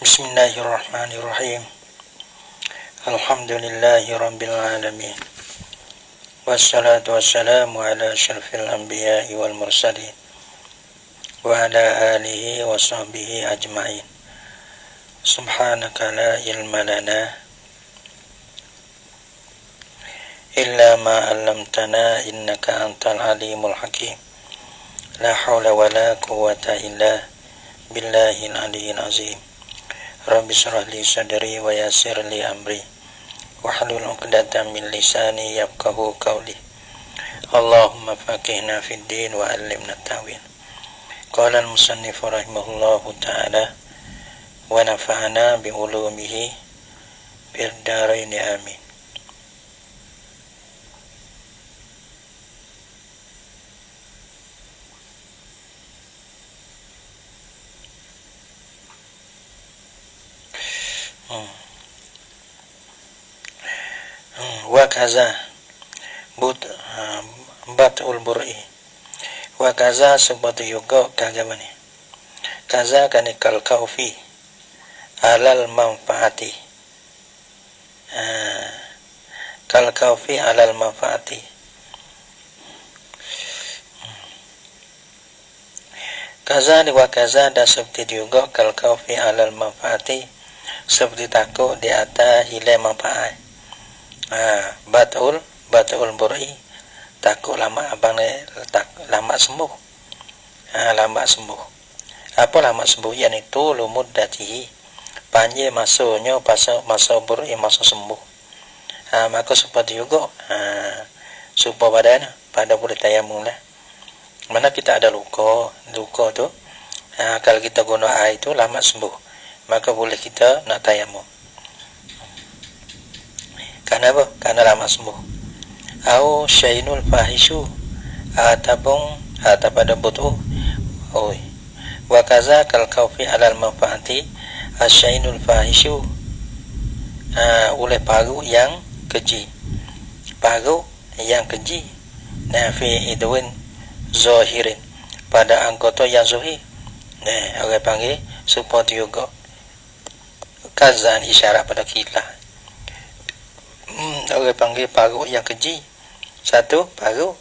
Bismillahirrahmanirrahim. Alhamdulillahi rabbil alamin. Wassalatu wassalamu ala asyrafil anbiya'i wal mursalin wa ala alihi wa sahbihi ajma'in. Subhanaka la ilma lana illa ma 'allamtana innaka antal alimul hakim. La haula wa la quwwata illa billahil aliyyil azim. Rabbi shrah li sadri wa yassir li amri wahlul 'uqdatam min lisani yafqahu qawli. Allahumma faqihna fid din wa 'allimna ta'wil. Qala al-musannif rahimahullahu ta'ala wa nafa'ana bi ulumihi fid dharain amin. Wa kaza batul bur'i wa kaza seperti juga kagamane kaza kanikal kaufi alal manfaati kal kaufi alal manfaati kaza wa kaza dan seperti juga kal kaufi alal manfaati seperti takut di atas hilai manfaat. Batul bur'i takut lama abang lama sembuh. Lama sembuh. Apa lama sembuh? Yang itu lumud datihi panjang masanya masa bur'i masa sembuh. Maka seperti juga supaya pada boleh tayamum lah. Mana kita ada luka tu kalau kita guna air itu lama sembuh, maka boleh kita nak tayamum. Karena apa? Karena lama sembuh. Au syainul fahishu ataupun pada butuh. Wa kaza kal kaufi alal manfaati asyainul fahishu oleh paru yang keji. Paru yang keji. Nafi idwin zahirin pada anggota yang zahir. Orang panggil support juga. Kazan isyarat pada kilah. Orang panggil paru yang keji. Satu paru,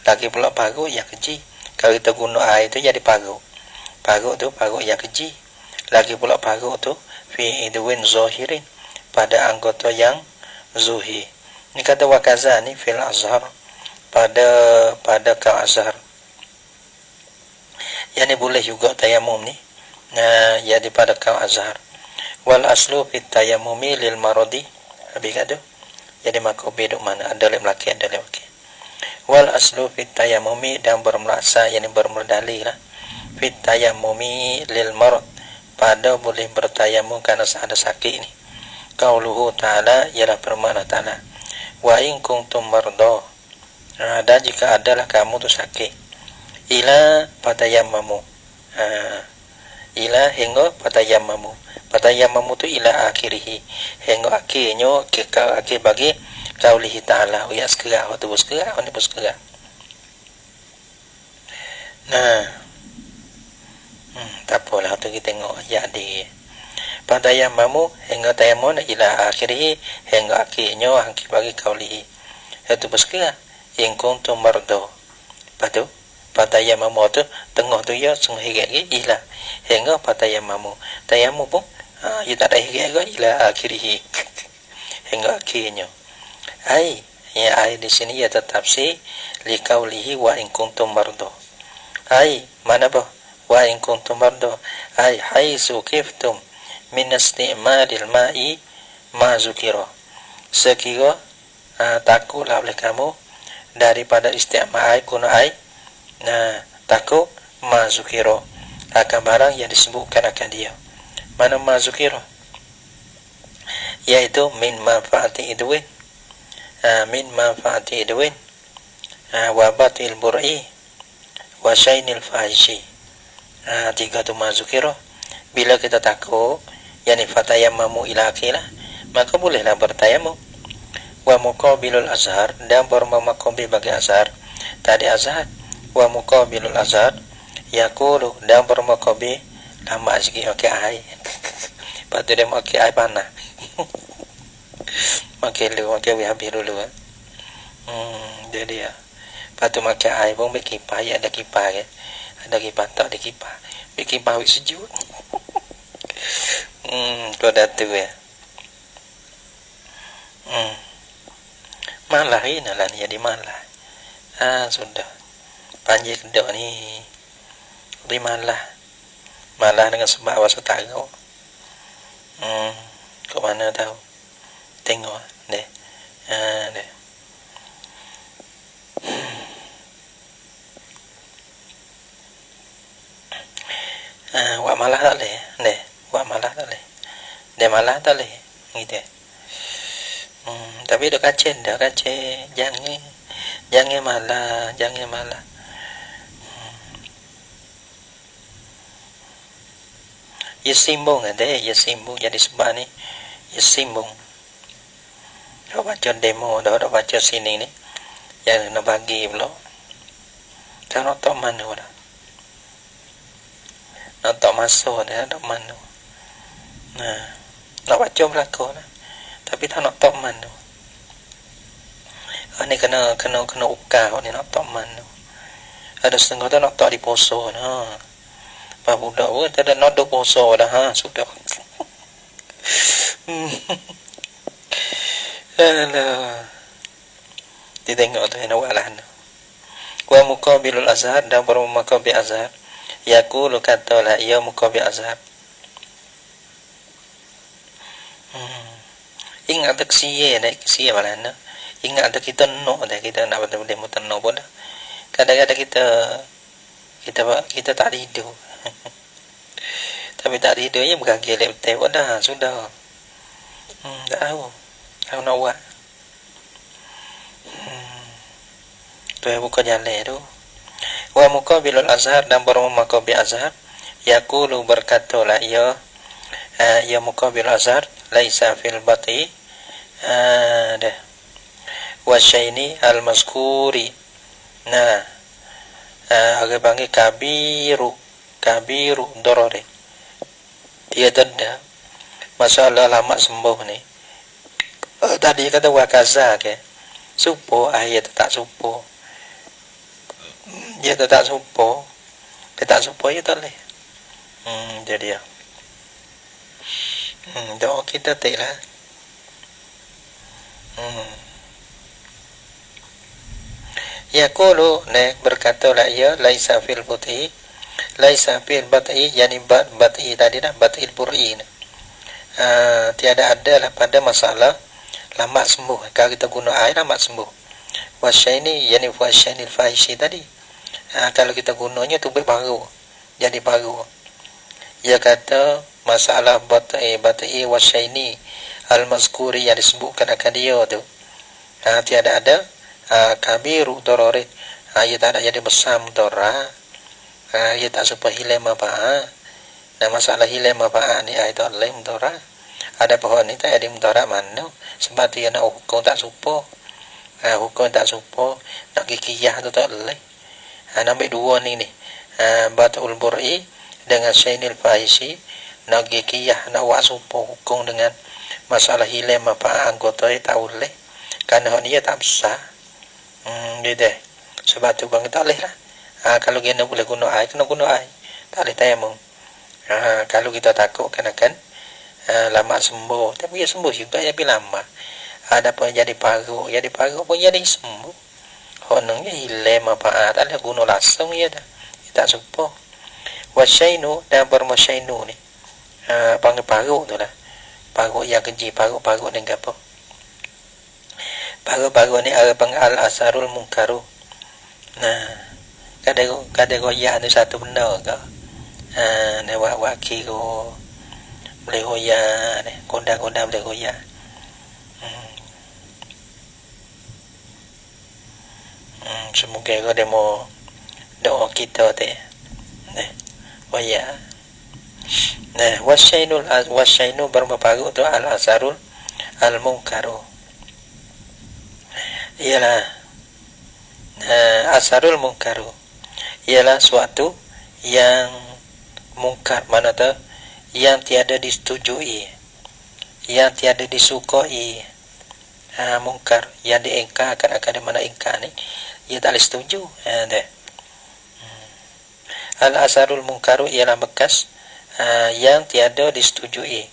lagi pula paru yang keji. Kalau kita guna air itu jadi paru. Paru tu paru yang keji. Lagi pula paru tu fi idwin zahirin pada anggota yang zuhir. Ini kata wakaza ni fil azhar pada kal azhar. Yang ni boleh juga tayamum ni. Jadi pada kal azhar. Wal aslu fit tayammumi lil maradi. Habis kata jadi maka beduk mana ada lem laki ada lem laki. Wal aslu fit tayammumi dan bermerasa yang bermerdali lah. Fit tayammumi lil marad pada boleh bertayamum karena ada sakit ni. Qauluhu ta'ala ialah firman Allah Ta'ala. Wa in kuntum marda. Dan jika adalah kamu tu sakit. Ila patayammamu. Ila hingga patayammamu. Patayammamu tu ila akhirih hingga akhirnya akhir bagi qaulihi ta'ala wa yaskira wa tubuskira wa nibuskira. Tak apalah tu kita tengok ayat di patayammamu hingga tayammum ila akhirih hingga akhirnya akhir bagi qaulihi wa tubuskira in kuntum marda. Patu patayammamu tu tengah tu ya senghi lagi ila hingga patayammamu tayammum pun ia tak ada hingga ila akhirih hingga akhirnya. Ai di sini ya tetap si li qaulihi wa in kuntum marda. Mana apa? Wa in kuntum marda haitsu kiftum min isti'malil ma'i ma zukira. Sekira takutlah oleh kamu daripada isti'mal air guna air. Takut ma zukira akan barang yang disebutkan akan dia. Mana mazukira? Yaitu min manfaati idwin. Min manfaati idwin. Wa batil bur'i. Wa syainil fahishi. Tiga tu mazukira. Bila kita takut, yani fatayammamu ila akhilah, maka bolehlah bertayamum. Wa muqabilul azhar dan bermaqabil bagi azhar. Tadi azhar. Wa muqabilul azhar yaqulu dan bermaqabil lama sikit okey ai Patu dia makai air panas. Makai habis dulu. Dia dia. Patu makai air pun ambil kipas, ya ada kipas kan. Ada kipas tak ada kipas. Ambil kipas awik sejuk. Kau dah tu ya. Malah ini lah ni jadi malah. Sudah. Panjang kedok ni. Lebih malah. Malah dengan sebab awak setara. Kau mana tahu? Tengok deh. Deh. Wak malah tak leh. Deh. Wak malah tak leh. Dia malah tak leh. Gitu. Tapi dah kacen. Jangan malah. Ya simbung ada, ya simbung jadi sebab ni. Ya simbung. Dah baca demo, dah baca sini ni. Yang nak bagi pula. Tak nak tahu mana dah. Nak tahu masuk dah, nak mana. Nak baca belakang lah. Tapi tak nak tahu mana. Ni kena ukah ni nak tahu mana. Ada setengah tu nak tahu di poso nah. Pak budak pun tak ada nak poso dah sudah. Alah. Ditengok tu yang awalan. Wa muqabilul azhar dan bermuqabil azhar. Yaqulu katalah ia muqabil azhar. Ingat tak siye malana. Ingat tak kita nak betul-betul mutanno pun dah. Kadang-kadang kita tak tidur. Tapi tak tidurnya berkaki laptop dah sudah. Tak tahu. Tahu nak buat. Tu yang buka jalan tu. Wa muqabilul azhar dan bermuqabil azhar. Yaqulu berkatalah ia muqabil azhar laisa fil bati dah wasyaini al mazkuri. Nah agak panggil kabiru dorore. Dia tanda masalah lama sembuh ni. Tadi kata wakaza ke supo ayat tak supo. Dia tak supo. Dia tak supo ya tak leh. Jadi ya. Doa kita tak lah. Yaqulu berkatalah ia laisa fil buti laisa fil bat'i yani bat'i tadi dah bat'il bur'i. Tiada ada lah pada masalah lama sembuh. Kalau kita guna air lama sembuh. Wasyaini yani wasyainil fahishi tadi. Kalau kita gunanya tu baru jadi baru. Ia kata masalah bat'i wasyaini al-mazkuri yang disebutkan akan dia tu. Tiada ada kabiru dorore. Ia tak ada jadi besar mudara. Ia tak supaya hilang manfaat. Nah masalah hilang manfaat ni itu adalah mudara. Ada pohon ni tak ada mudara mana. Sebab dia nak hukum tak supo. Hukum tak supo. Nak kikiyah tu tak boleh. Nampak dua ni. Batul bur'i dengan syainil fahisi. Nak kikiyah nak wak supo hukum dengan masalah hilang manfaat anggota tak boleh. Kerana dia tak besar. Gitu. Sebab tu bang tak boleh lah. Kalau kita boleh guna air, kena guna air. Tak boleh tayamum. Kalau kita takut akan lama sembuh. Tapi dia sembuh juga, tapi lama. Ada pun jadi paruk pun jadi sembuh. Honongnya hilang manfaat. Tak boleh guna langsung dia dah. Dia tak supo. Wasyainu dan bermusyainu ni. Panggil paruk tu lah. Paruk yang kecil, paruk dengan apa. Paruk ni ada panggil al-asarul munkaru. Nah, kadang goyak ni satu benda ke. Ni waki ko boleh goyak ni, konda-konda boleh goyak. Semoga kau demo doa kita tu. Nah, goyak. Nah, wasyainu bermaparuk tu al-asarul al-munkaru. Ialah asarul munkaru ialah suatu yang mungkar, mana tu yang tiada disetujui, yang tiada disukai. Mungkar yang diingkarkan akan di mana ingkar ni ia tak boleh setuju. Al asarul mungkaru ialah bekas yang tiada disetujui,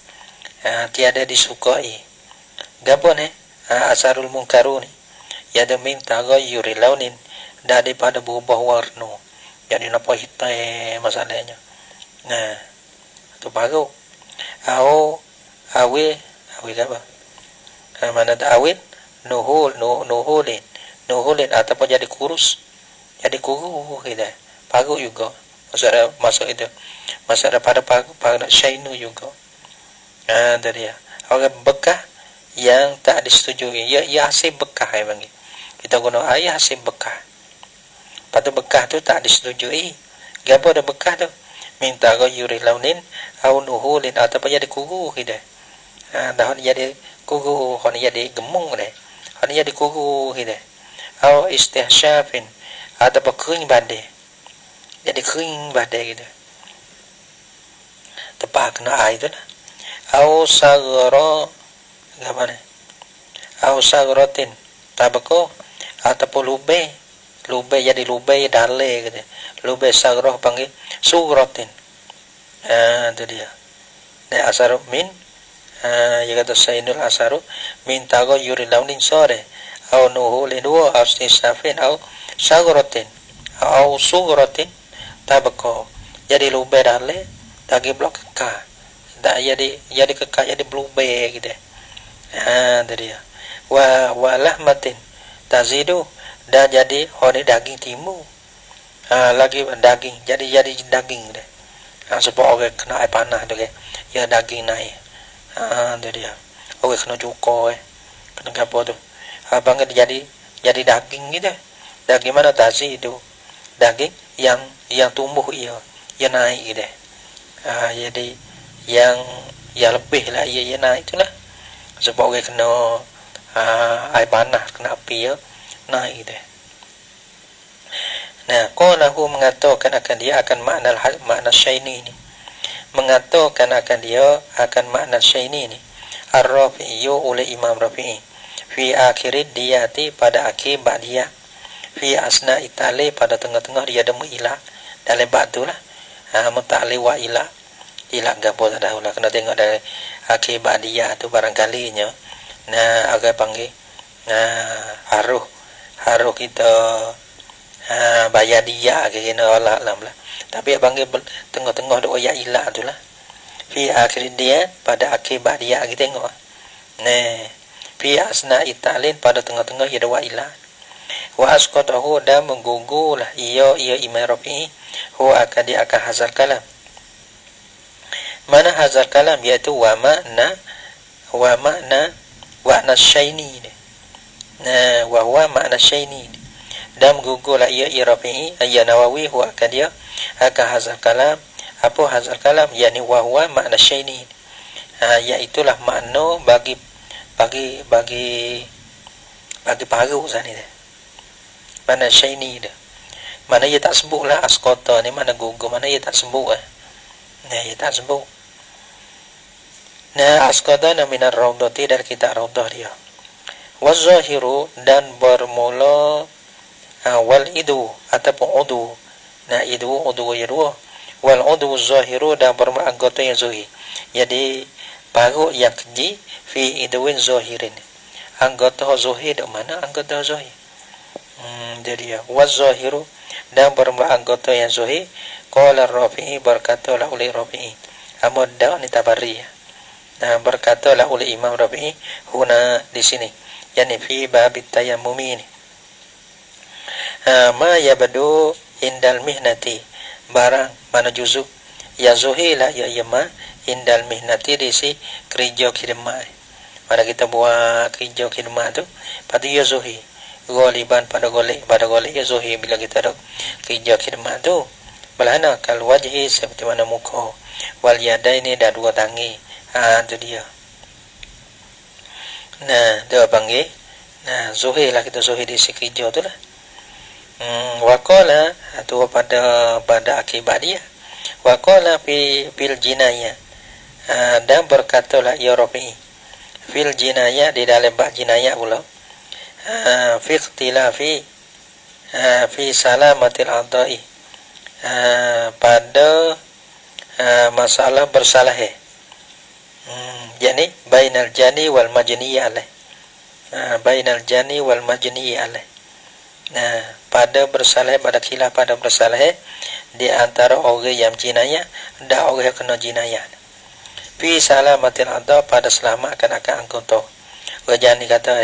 tiada disukai. Gapo ni asarul mungkaru ni yada min taghayyuri launin, daripada berubah warna. Jadi napa hitam masalahnya. Nah, tu baru. Awe apa? Mana ada awet nuhulin ataupun jadi kurus, jadi kuruh gitu. Pagu juga. Masuk itu. Masuk pada pagu syainu juga. Dari ya. Orang bekah yang tak disetujui. Ya hasil bekah ya bang. Kita guna ayah hasil bekah. Patu bekah tu tak disetujui. Gapo ada bekah tu? Minta ghayyuri launin au nuhulin ataupun jadi kuruh gitu. Dah jadi kuruh, hon jadi gemung deh. Hon jadi kuruh gitu. Au istihsyafin ataupun kering badai. Jadi kering badai gitu. Tepak kena air tu lah. Au saghara apa ni? Au saghratin tabako ataupun lubay jadi lubay dale gitu. Lubay sagrah panggil sugratin. Itu dia. Dan asar min ya kata sainul asaru min taghayyuri launin sore au nuhulin wa astisafin au sagratin au sugratin tabako. Jadi lubay dale tagi blok kekah. Tak jadi kekah jadi lubay gitu. Itu dia. Wa lahmatin tazidu dah jadi honi daging timu. Lagi daging jadi daging deh. Sebab orang kena air panah tu ke, ya daging naik. Itu dia. Orang kena cuka kena apa tu. Abang jadi daging gitu. Daging mana tazi itu? Daging yang tumbuh ia naik gitu. Jadi yang lebih lah ia naik itulah. Sebab orang kena air panah, kena api ya naik gitu. Nah, qalahu mengatakan akan dia akan makna syaini ini. Mengatakan akan dia akan makna syaini ini. Ar-Rafi'i oleh Imam Rafi'i. Fi akhirid diyati pada akhir ba'diyah. Fi asna itali pada tengah-tengah dia ada mu'ilah. Dalam ba'du lah. Muta'ali wa ilah. Ilah gapo tak tahu lah. Kena tengok dari akhir ba'diyah tu barangkalinya. Nah, agak panggil. Haruh kita bayar dia kena Allah alam lah. Tapi panggil tengah-tengah doa ya ilah tu lah. Fi akhir dia pada akibat dia kita tengok. Nah, fi asna italin pada tengah-tengah ya doa ilah. Wa asqatahu dan menggugur lah ia Imam Rafi'i huwa akan dia akan hazal kalam. Mana hazal kalam iaitu wa makna syaini. Nah, wa huwa makna syaini. Dan gugurlah ia Rafi'i ayat Nawawi huwa akan dia akan hazal kalam. Apa hazal kalam? Yani wa huwa makna syaini. Iaitulah makna bagi paru sana dia. Mana syaini dia. Mana ia tak sebutlah asqata ni, mana gugur, mana ia tak sebut Nah, ia tak sebut. Nah, asqata minar raudhati dari kitab raudah dia. Wazahiru dan bermula wal idu ataupun udu. Nah, udu ya dua. Wal udu zahiru dan bermula anggota yang zahir. Jadi paru yang keji fi idwin zahirin. Anggota zahir di mana anggota zahir? Jadi wazahiru dan bermula anggota yang zahir. Qala Rafi'i berkatalah oleh Rafi'i. Amudda ni tabari. Nah, berkatalah oleh Imam Rafi'i huna di sini. Yani fi babit tayammumi ini. Ma yabadu indal mihnati barang mana juzuk ya zuhila ya yama indal mihnati di si kerja khidmat. Mana kita buat kerja khidmat tu pada ya zuhi goliban pada golek ya zuhi bila kita ada kerja khidmat tu balana kal wajhi seperti mana muka wal yadaini dan dua tangi. Itu dia. Nah, dia panggil zuhir lah, kita zuhir di si kerja tu lah. Waqala atau pada akibat dia. Waqala fil jinayah. Dan berkatalah ya Rafi'i fil jinayah di dalam bab jinayah pula fi ikhtilafi fi salamatil a'dha'i pada masalah bersalah yakni bainal jani wal majni alaih bainal jani wal majni alaih. Pada bersalah pada khilaf pada bersalah di antara orang yang jinayah dan orang yang kena jinayah fi salamatil a'dha pada selamatkan akan anggota. Jangan dikata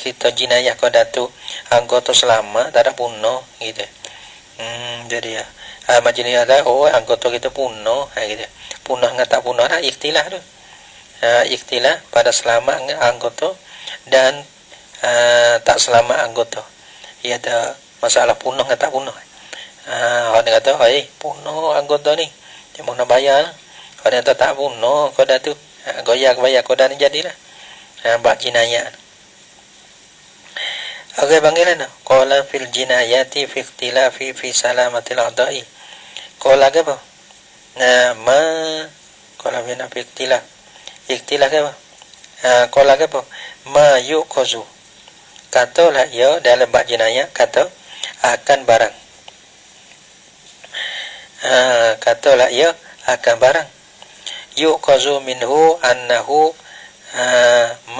kita jinayah kau datu anggota selamat tak ada punah gitu. Jadi majni ada anggota kita punah gitu. Punah dengan tak punah ikhtilaf tu. Ikhtilaf pada selamat anggota dan tak selamat anggota. Ia ada masalah punah dengan tak punah. Orang kata punah anggota ni dia mau nak bayar. Orang kata tak punah kau dah tu goyak bayar kau dah ni jadilah bab jinayah. Okey panggilan qala fil jinayati fi ikhtilafi fi salamatil a'dha'i. Qala apa? Ma qala bina fi ikhtilaf. Ikhtilaf apa? Qala apa? Ma yuqazu. Katalah ya dalam bab jinayah kata akan barang. Katalah ya akan barang. Yuqazu minhu annahu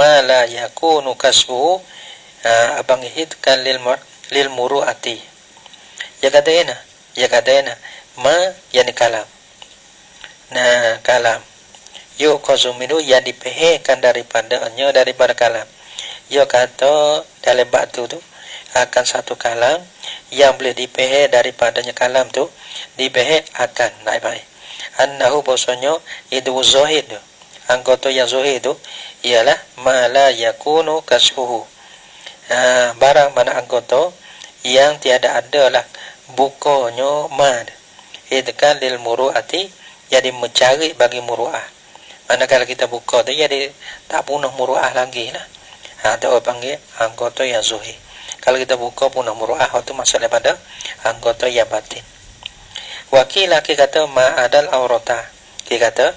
ma la yakunu kasbuhu abang hidkan lil muru'ati. Ya kataena ma yani kalam. Kalam yuqazu minhu yang dipehekan daripada kalam. Ya kata dalam batu tu akan satu kalam yang boleh dipehe daripadanya kalam tu dipehe akan naik annahu bosonyo itu zahid anggota yang zahid tu ialah ma la yakunu kasbuhu barang mana anggota yang tiada adalah bukannya mad idkan lil muru'ati jadi mencari bagi muru'ah. Manakala kita buka tu jadi tak punah muru'ah lagi lah. Ada orang panggil anggota yang zuhir. Kalau kita buka punah muru'ah itu maksudnya pada anggota yang batin. Wakil laki kata ma'adal aurata. Dia kata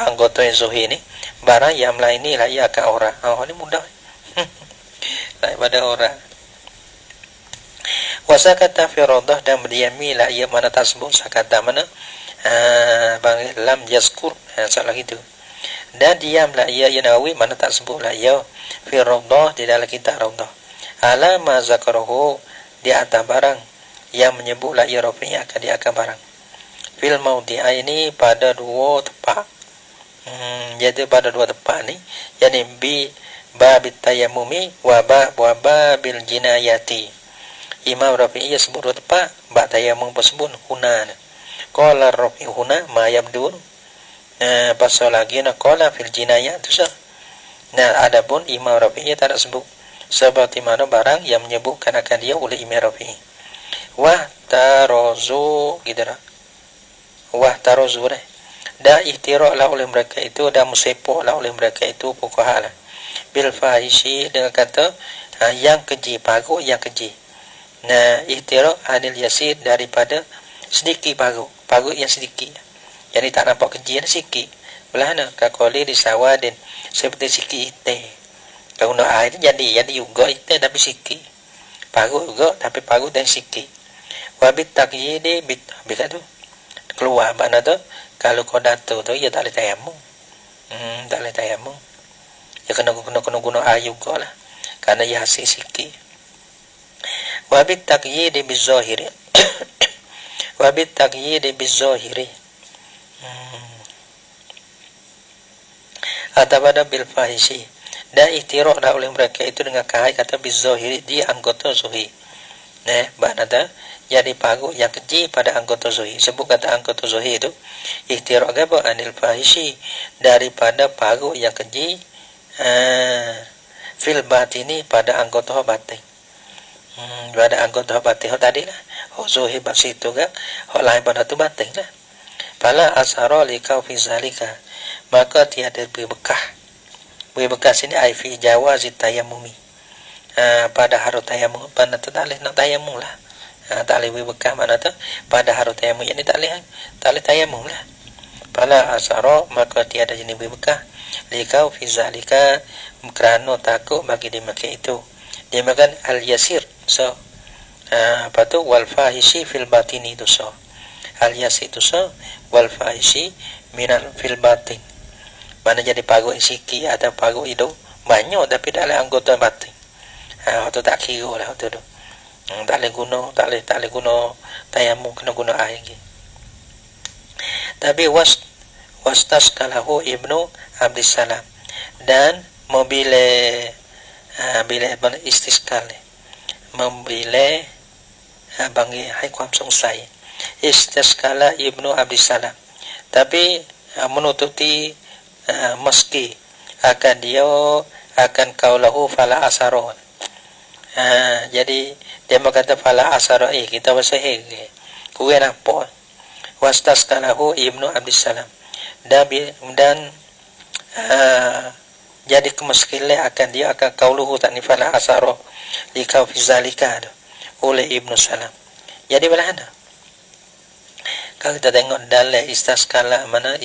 anggota yang zuhir ni barang yang lain ni lah ia akan orang. Ini mudah. Daripada orang. Wasakata fi radah dan berdiamilah ia mana tasbuk sakata mana panggil lam yazkur salah gitu. Dan diamlah ia Nawawi mana tak sebutlah ia fi radah di dalam kitab radah ala ma zakarahu di atas barang yang menyebutlah ia Rafi'i akan dia akan barang fil maudhi'a ini pada dua tempat. Jadi pada dua tempat ni yakni bi babit tayammumi wa babil jinayati. Imam Rafi'i sebut dua tempat bab tayammum tersebut huna. Qala Rafi'i huna ma yabdun. Pasal lagi nak qala fil jinayah tu sah. Adapun Imam Rafi'i tak ada sebut seperti mana barang yang menyebutkan akan dia oleh Imam Rafi'i. Wah tarozu gitulah. Wah tarozu dah. Dan ihtiraklah oleh mereka itu dan musepoklah oleh mereka itu fuqaha lah. Bil fahishi dengan kata yang keji, parut yang keji. Ihtirak anil yasir daripada sedikit parut yang sedikit. Jadi tak nampak keji ada sikit. Belah nak kakoli di sawadin seperti sikit itik. Kalau nak air jadi juga itik tapi sikit. Parut juga tapi parut dan sikit. Wabit takyidi bila tu keluar mana tu kalau kau datu tu ia tak boleh tayammum. Tak boleh tayammum. Ya kena guna air juga lah. Kerana ia hasil sikit. Wabit takyidi bizahiri. Wabit takyidi bizahiri. Atau pada bil fahishi. Dan ihtiraklah oleh mereka itu dengan kahai kata bizahiri di anggota zuhir. Maknanya jadi parut yang keji pada anggota zuhir. Sebut kata anggota zuhir itu ihtirak apa anil fahishi daripada parut yang keji fil batini pada anggota batin. Pada anggota batin tadi lah. Zuhir bab situ kan. Hak lain pada tu batin lah. Fala asara likau fi zalika. Maka tiada berbekah. Berbekah sini ai fi jawazi tayammumi. Pada harut tayammum pada tu tak boleh nak tayammum lah. Tak boleh berbekah mana tu pada harut tayammum ini tak boleh tayammum lah. fala asara maka tiada jenis bekah likau fi zalika kerana takut bagi dimakan itu dimakan al yasir so apa tu wal fahishi fil batini itu so al yasir itu so wal fahishi minal fil batin mana jadi pagu siki atau pagu hidung banyak tapi dalam anggota batin waktu tak kira lah waktu tu tak boleh guna tayamum kena guna air lagi tapi wastasqalahu Ibnu Abdissalam dan mobile bila istisqal mobile bagi hai ความสงสัย istasqala Ibnu Abdissalam tapi menututi meski akan dia akan kaulahu fala asaro jadi dia berkata fala asaro kita bahasa hege kuwe nampak wastasqalahu Ibnu Abdissalam dan jadi kemeskile akan dia akan kauluhu tanifala asaro likau fi zalika oleh Ibnu Salam jadi bagaimana kalau kita tengok dalam istasqala mana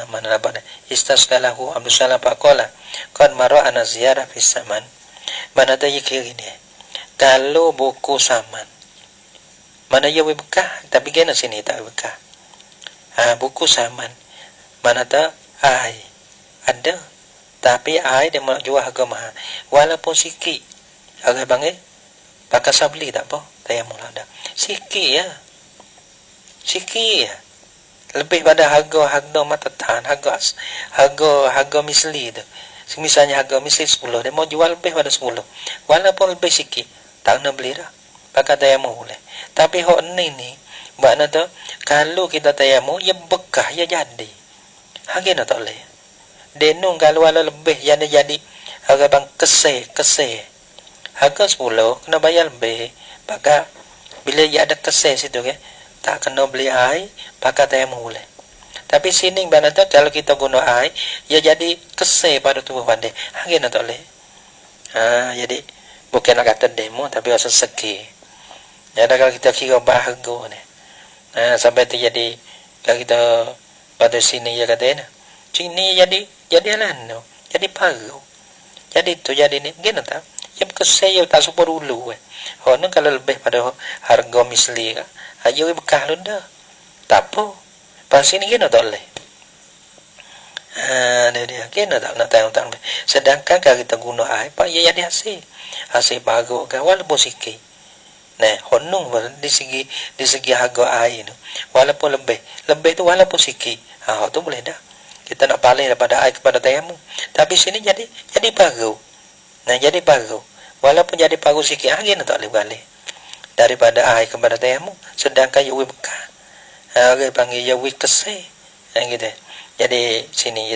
mana apa istasqalahu Abdul Salam faqala qad mara ana ziyarah fi saman mana tadi gini kalau buku saman mana ia bekah tapi kena sini tak bekah buku saman mana tak ai ada tapi ai dia mau jual harga mahal walaupun sikit harga bangai pakai sabli tak apa tayamum ada sikit ya lebih pada harga mata tahan harga misli tu misalnya harga misli 10 dia mau jual lebih pada 10 walaupun lebih sikit tak nak beli dah pakai tayamum boleh tapi hok ni makna tu kalau kita tayamum ia bekah ia jadi hangin tak boleh denung kalau ada lebih jadi harga bang kese harga 10 kena bayar lebih pakai bila ia ada kese situ ke tak kena beli air pakai tayamum boleh tapi sini makna tu kalau kita guna air ia jadi kese pada tubuh pandai hangin tak boleh jadi bukan nak kata demo tapi rasa segi jadi kalau kita kira bahagia ni sampai terjadi kalau kita pada sini ya kata ni sini jadi alan jadi paru jadi tu jadi ni gini tak yang kesaya tak super dulu ni kalau lebih pada harga misli ayo bekah lu dah tak apa pas sini gini tak boleh dia kena tak nak tayang sedangkan kalau kita guna air pak ia jadi hasil bagus kan walaupun sikit nah honung di segi harga air tu walaupun lebih tu walaupun sikit tu boleh dah kita nak palih daripada air kepada tayamum tapi sini jadi bagus nah jadi bagus walaupun jadi bagus sikit angin tak boleh balik daripada air kepada tayamum sedangkan yawi bekah orang panggil yawi kese gitu jadi sini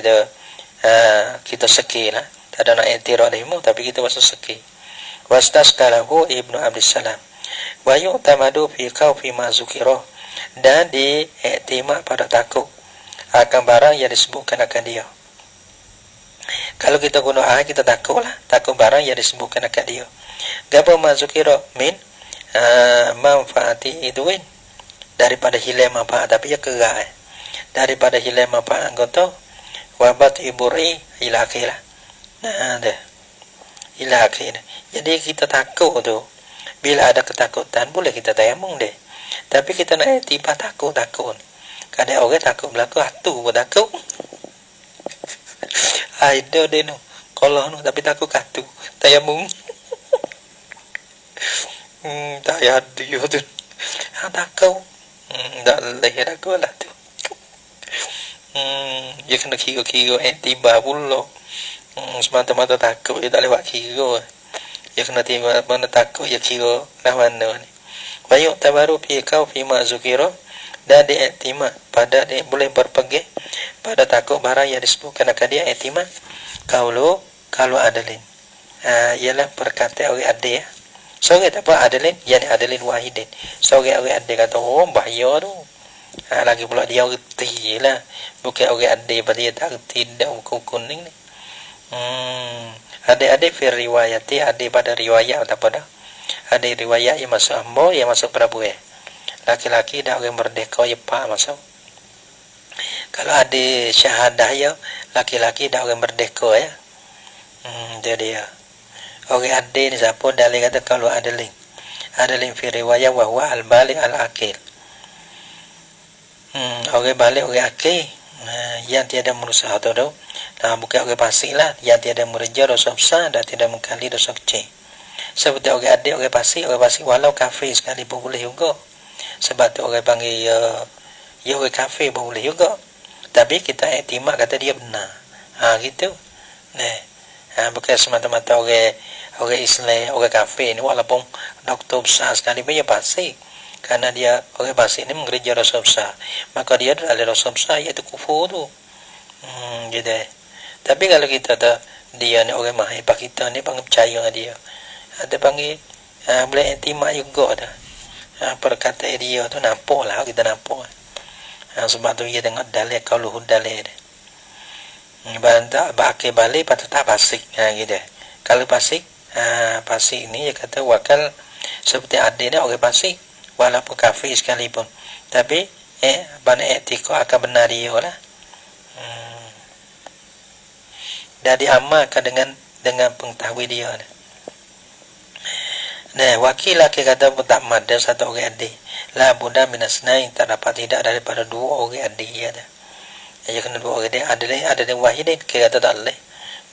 kita seki lah tak ada nak i'tirad ilmu tapi kita masuk seki wastasqalahu Ibnu Abdissalam wa yu'tamadu fi khawfi ma zukira dan diiktimak pada takut akan barang yang disebutkan akan dia kalau kita guna air kita takut barang yang disebutkan akan dia gapa ma zukira min manfaati idwin daripada hilang manfaat tapi ya kerai daripada hilang manfaat anggota wabat iburi ila akhirah ila akhirah jadi kita takut tu bila ada ketakutan boleh kita tayamum deh tapi kita nak tiba takut kadang orang takut berlaku hatu pun takut ada deh no kalau no tapi takut hatu tayamum tak ya dia tu takut tak leh takut lah tu dia kena kira tiba pula semata-mata takut dia tak lewat kira dia kena tiba mana takut dia kira lah mana ni bayuk tabaru fi kau fi ma zukira dan diiktimak pada dia boleh berpegang pada takut barang yang disebutkan akan dia iktimak kalau adalin ialah perkataan orang adil seorang tak apa adalin yang adalin wahidin seorang orang adil kata bahaya tu lagi pula dia reti lah bukan orang adil pada dia tak reti dah hukum ni ada fi riwayati ada pada riwayat atau pada ada riwayat yang masuk ambo yang masuk Prabu laki-laki dah orang merdeka ya pak masuk. Kalau ada syahadah ya laki-laki dah orang merdeka ya. Jadi ya orang ada ni siapa dalil kata kalau ada link fi riwayah wa huwa al-balik al-akil. Orang balik orang akil yang tiada merusak atau dah. Nah bukan orang pasik lah yang tiada merja dosa besar dan tidak mengkali dosa kecil. Seperti orang adik, orang pasik walau kafir sekali pun boleh juga. Sebab tu orang panggil ya orang kafir pun boleh juga. Tapi kita iktimak kata dia benar. Gitu. Bukan semata-mata orang Islam, orang kafir ni walaupun doktor besar sekali pun dia pasik. Karena dia orang pasik ni mengerja dosa besar. Maka dia ada dosa besar iaitu kufur tu. Gitu. Tapi kalau kita tak dia ni orang mahir pak kita ni panggil percaya dengan dia. Ada panggil boleh iktimak juga dah. Perkataan dia tu nampak lah kita nampak. Sebab tu dia tengok dalil kalau dalil dia. Bantak bakal balik patut tak pasik gitu. Kalau pasik pasik ni dia kata wakal seperti ada dah orang pasik walaupun kafir sekalipun. Tapi banyak etika akan benar dia lah. Dan diamalkan dengan pengetahui dia. Wakil laki kata pun tak mada satu orang adik. La buddha minasnain tak dapat tidak daripada dua orang adik ya dah. Ya kena dua orang adik ada yang wahidin kata tak boleh.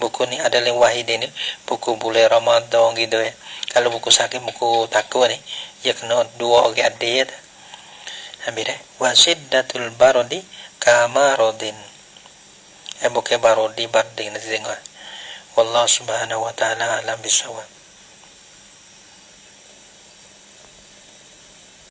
Buku ni ada yang wahidin ni buku bulan Ramadan gitu ya. Kalau buku sakit buku takwa ni ya kena dua orang adik ya dah. Habis dah. Wasiddatul barodi kamarodin. Bukan barodi barding nanti tengok. Wallahu subhanahu wa ta'ala alam bisawab.